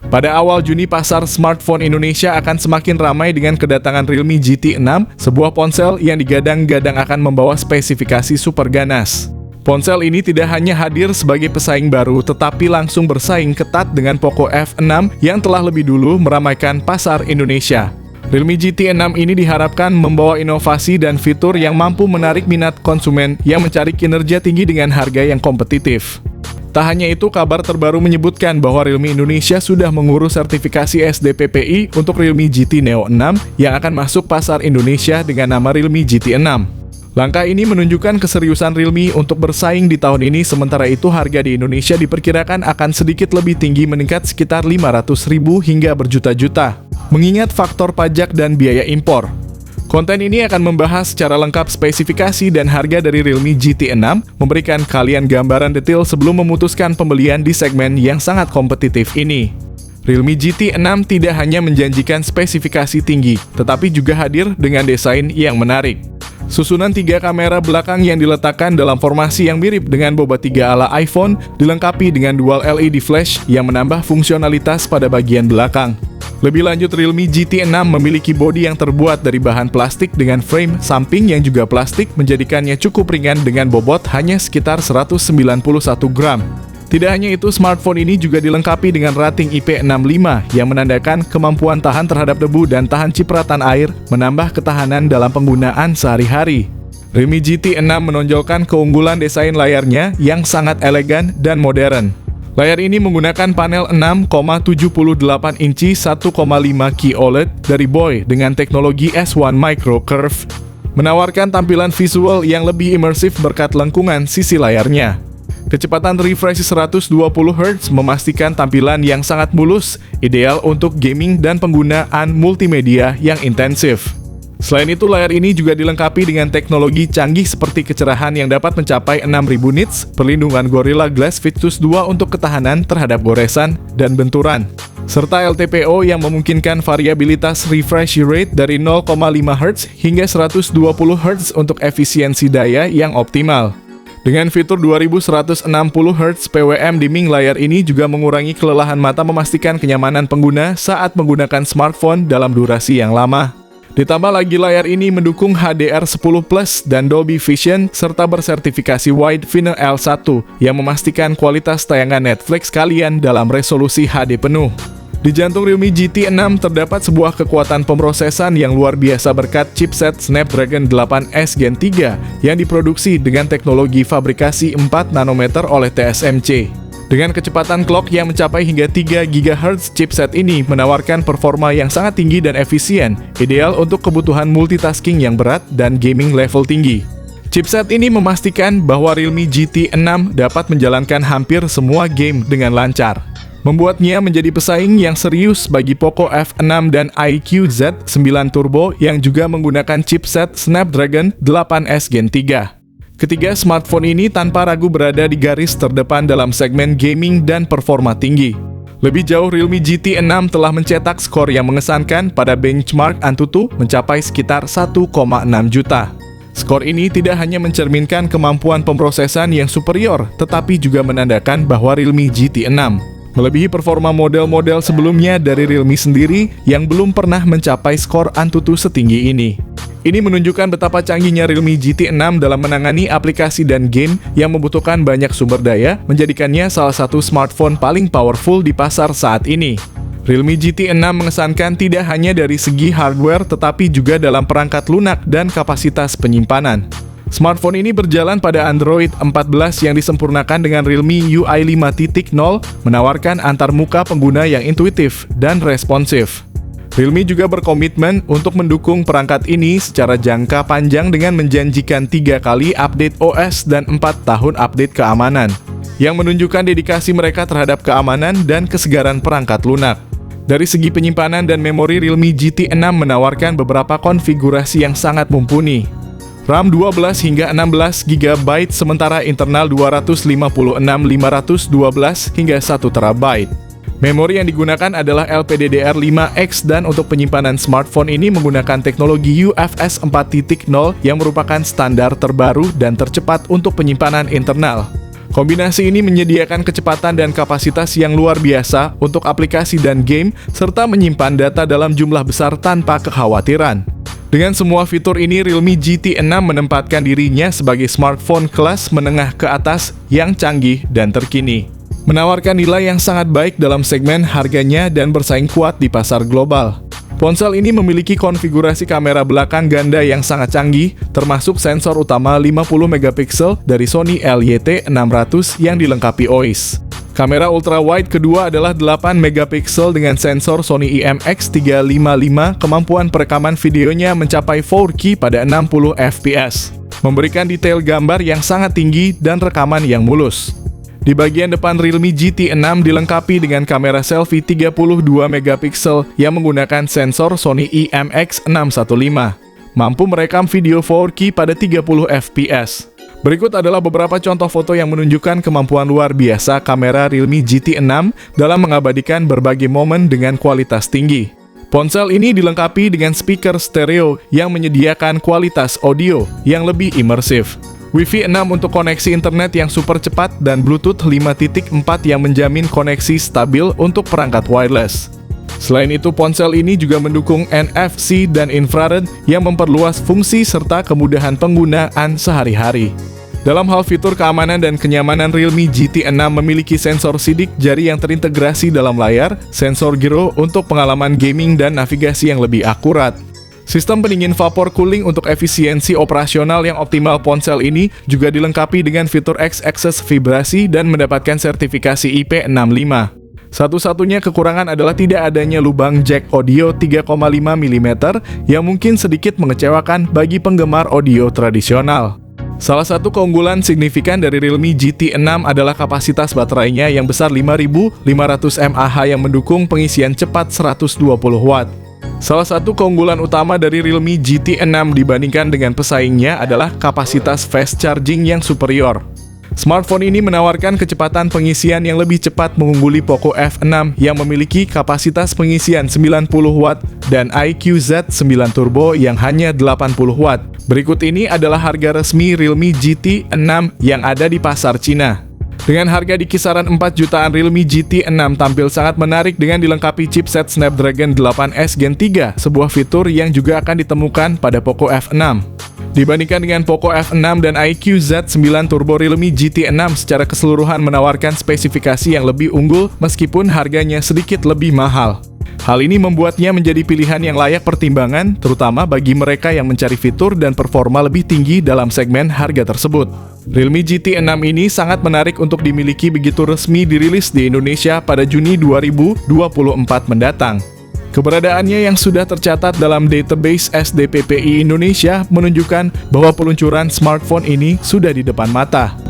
Pada awal Juni, pasar smartphone Indonesia akan semakin ramai dengan kedatangan Realme GT 6, sebuah ponsel yang digadang-gadang akan membawa spesifikasi super ganas. Ponsel ini tidak hanya hadir sebagai pesaing baru, tetapi langsung bersaing ketat dengan Poco F6 yang telah lebih dulu meramaikan pasar Indonesia. Realme GT 6 ini diharapkan membawa inovasi dan fitur yang mampu menarik minat konsumen yang mencari kinerja tinggi dengan harga yang kompetitif. Tak hanya itu, kabar terbaru menyebutkan bahwa Realme Indonesia sudah mengurus sertifikasi SDPPI untuk Realme GT Neo 6 yang akan masuk pasar Indonesia dengan nama Realme GT 6. Langkah ini menunjukkan keseriusan Realme untuk bersaing di tahun ini, sementara itu harga di Indonesia diperkirakan akan sedikit lebih tinggi, meningkat sekitar 500.000 hingga berjuta-juta, mengingat faktor pajak dan biaya impor. Konten ini akan membahas secara lengkap spesifikasi dan harga dari Realme GT 6, memberikan kalian gambaran detail sebelum memutuskan pembelian di segmen yang sangat kompetitif ini. Realme GT 6 tidak hanya menjanjikan spesifikasi tinggi, tetapi juga hadir dengan desain yang menarik. Susunan 3 kamera belakang yang diletakkan dalam formasi yang mirip dengan boba 3 ala iPhone, dilengkapi dengan dual LED flash yang menambah fungsionalitas pada bagian belakang. Lebih lanjut, Realme GT 6 memiliki bodi yang terbuat dari bahan plastik dengan frame samping yang juga plastik, menjadikannya cukup ringan dengan bobot hanya sekitar 191 gram. Tidak hanya itu, smartphone ini juga dilengkapi dengan rating IP65 yang menandakan kemampuan tahan terhadap debu dan tahan cipratan air, menambah ketahanan dalam penggunaan sehari-hari. Realme GT 6 menonjolkan keunggulan desain layarnya yang sangat elegan dan modern. Layar ini menggunakan panel 6,78 inci 1,5 QLED dari BOI dengan teknologi S1 Micro Curve, menawarkan tampilan visual yang lebih imersif berkat lengkungan sisi layarnya. Kecepatan refresh 120 Hz memastikan tampilan yang sangat mulus, ideal untuk gaming dan penggunaan multimedia yang intensif. Selain itu, layar ini juga dilengkapi dengan teknologi canggih seperti kecerahan yang dapat mencapai 6000 nits, perlindungan Gorilla Glass Victus 2 untuk ketahanan terhadap goresan dan benturan, serta LTPO yang memungkinkan variabilitas refresh rate dari 0,5 Hz hingga 120 Hz untuk efisiensi daya yang optimal. Dengan fitur 2160 Hz PWM dimming, layar ini juga mengurangi kelelahan mata, memastikan kenyamanan pengguna saat menggunakan smartphone dalam durasi yang lama. Ditambah lagi, layar ini mendukung HDR10 Plus dan Dolby Vision serta bersertifikasi Wide Vinyl L1 yang memastikan kualitas tayangan Netflix kalian dalam resolusi HD penuh. Di jantung Realme GT 6 terdapat sebuah kekuatan pemrosesan yang luar biasa berkat chipset Snapdragon 8S Gen 3 yang diproduksi dengan teknologi fabrikasi 4 nanometer oleh TSMC. Dengan kecepatan clock yang mencapai hingga 3 GHz, chipset ini menawarkan performa yang sangat tinggi dan efisien, ideal untuk kebutuhan multitasking yang berat dan gaming level tinggi. Chipset ini memastikan bahwa Realme GT 6 dapat menjalankan hampir semua game dengan lancar, membuatnya menjadi pesaing yang serius bagi Poco F6 dan iQOO Z9 Turbo yang juga menggunakan chipset Snapdragon 8S Gen 3. Ketiga smartphone ini tanpa ragu berada di garis terdepan dalam segmen gaming dan performa tinggi. Lebih jauh, Realme GT 6 telah mencetak skor yang mengesankan pada benchmark Antutu mencapai sekitar 1,6 juta. Skor ini tidak hanya mencerminkan kemampuan pemrosesan yang superior, tetapi juga menandakan bahwa Realme GT 6 melebihi performa model-model sebelumnya dari Realme sendiri yang belum pernah mencapai skor Antutu setinggi ini. Ini menunjukkan betapa canggihnya Realme GT 6 dalam menangani aplikasi dan game yang membutuhkan banyak sumber daya, menjadikannya salah satu smartphone paling powerful di pasar saat ini. Realme GT 6 mengesankan tidak hanya dari segi hardware, tetapi juga dalam perangkat lunak dan kapasitas penyimpanan. Smartphone ini berjalan pada Android 14 yang disempurnakan dengan Realme UI 5.0, menawarkan antarmuka pengguna yang intuitif dan responsif. Realme juga berkomitmen untuk mendukung perangkat ini secara jangka panjang dengan menjanjikan 3 kali update OS dan 4 tahun update keamanan, yang menunjukkan dedikasi mereka terhadap keamanan dan kesegaran perangkat lunak. Dari segi penyimpanan dan memori, Realme GT 6 menawarkan beberapa konfigurasi yang sangat mumpuni. RAM 12 hingga 16 GB, sementara internal 256, 512 hingga 1 TB. Memori yang digunakan adalah LPDDR5X dan untuk penyimpanan smartphone ini menggunakan teknologi UFS 4.0 yang merupakan standar terbaru dan tercepat untuk penyimpanan internal. Kombinasi ini menyediakan kecepatan dan kapasitas yang luar biasa untuk aplikasi dan game, serta menyimpan data dalam jumlah besar tanpa kekhawatiran. Dengan semua fitur ini, Realme GT 6 menempatkan dirinya sebagai smartphone kelas menengah ke atas yang canggih dan terkini. Menawarkan nilai yang sangat baik dalam segmen harganya dan bersaing kuat di pasar global. Ponsel ini memiliki konfigurasi kamera belakang ganda yang sangat canggih, termasuk sensor utama 50 megapiksel dari Sony LYT600 yang dilengkapi OIS. Kamera ultrawide kedua adalah 8 megapiksel dengan sensor Sony IMX355, kemampuan perekaman videonya mencapai 4K pada 60 fps, memberikan detail gambar yang sangat tinggi dan rekaman yang mulus. Di bagian depan, Realme GT 6 dilengkapi dengan kamera selfie 32 megapiksel yang menggunakan sensor Sony IMX615, mampu merekam video 4K pada 30 fps. Berikut adalah beberapa contoh foto yang menunjukkan kemampuan luar biasa kamera Realme GT 6 dalam mengabadikan berbagai momen dengan kualitas tinggi. Ponsel ini dilengkapi dengan speaker stereo yang menyediakan kualitas audio yang lebih imersif. Wi-Fi 6 untuk koneksi internet yang super cepat dan Bluetooth 5.4 yang menjamin koneksi stabil untuk perangkat wireless. Selain itu, ponsel ini juga mendukung NFC dan infrared yang memperluas fungsi serta kemudahan penggunaan sehari-hari. Dalam hal fitur keamanan dan kenyamanan, Realme GT 6 memiliki sensor sidik jari yang terintegrasi dalam layar, sensor gyro untuk pengalaman gaming dan navigasi yang lebih akurat. Sistem pendingin vapor cooling untuk efisiensi operasional yang optimal. Ponsel ini juga dilengkapi dengan fitur X-Access vibrasi dan mendapatkan sertifikasi IP65. Satu-satunya kekurangan adalah tidak adanya lubang jack audio 3,5 mm yang mungkin sedikit mengecewakan bagi penggemar audio tradisional. Salah satu keunggulan signifikan dari Realme GT 6 adalah kapasitas baterainya yang besar 5500 mAh yang mendukung pengisian cepat 120 Watt. Salah satu keunggulan utama dari Realme GT 6 dibandingkan dengan pesaingnya adalah kapasitas fast charging yang superior. Smartphone ini menawarkan kecepatan pengisian yang lebih cepat mengungguli Poco F6 yang memiliki kapasitas pengisian 90 Watt dan iQOO 9 Turbo yang hanya 80 Watt. Berikut ini adalah harga resmi Realme GT 6 yang ada di pasar Cina. Dengan harga di kisaran 4 jutaan, Realme GT 6 tampil sangat menarik dengan dilengkapi chipset Snapdragon 8S Gen 3, sebuah fitur yang juga akan ditemukan pada Poco F6. Dibandingkan dengan Poco F6 dan iQOO 9 Turbo, Realme GT 6 secara keseluruhan menawarkan spesifikasi yang lebih unggul meskipun harganya sedikit lebih mahal. Hal ini membuatnya menjadi pilihan yang layak pertimbangan, terutama bagi mereka yang mencari fitur dan performa lebih tinggi dalam segmen harga tersebut. Realme GT 6 ini sangat menarik untuk dimiliki begitu resmi dirilis di Indonesia pada Juni 2024 mendatang. Keberadaannya yang sudah tercatat dalam database SDPPI Indonesia menunjukkan bahwa peluncuran smartphone ini sudah di depan mata.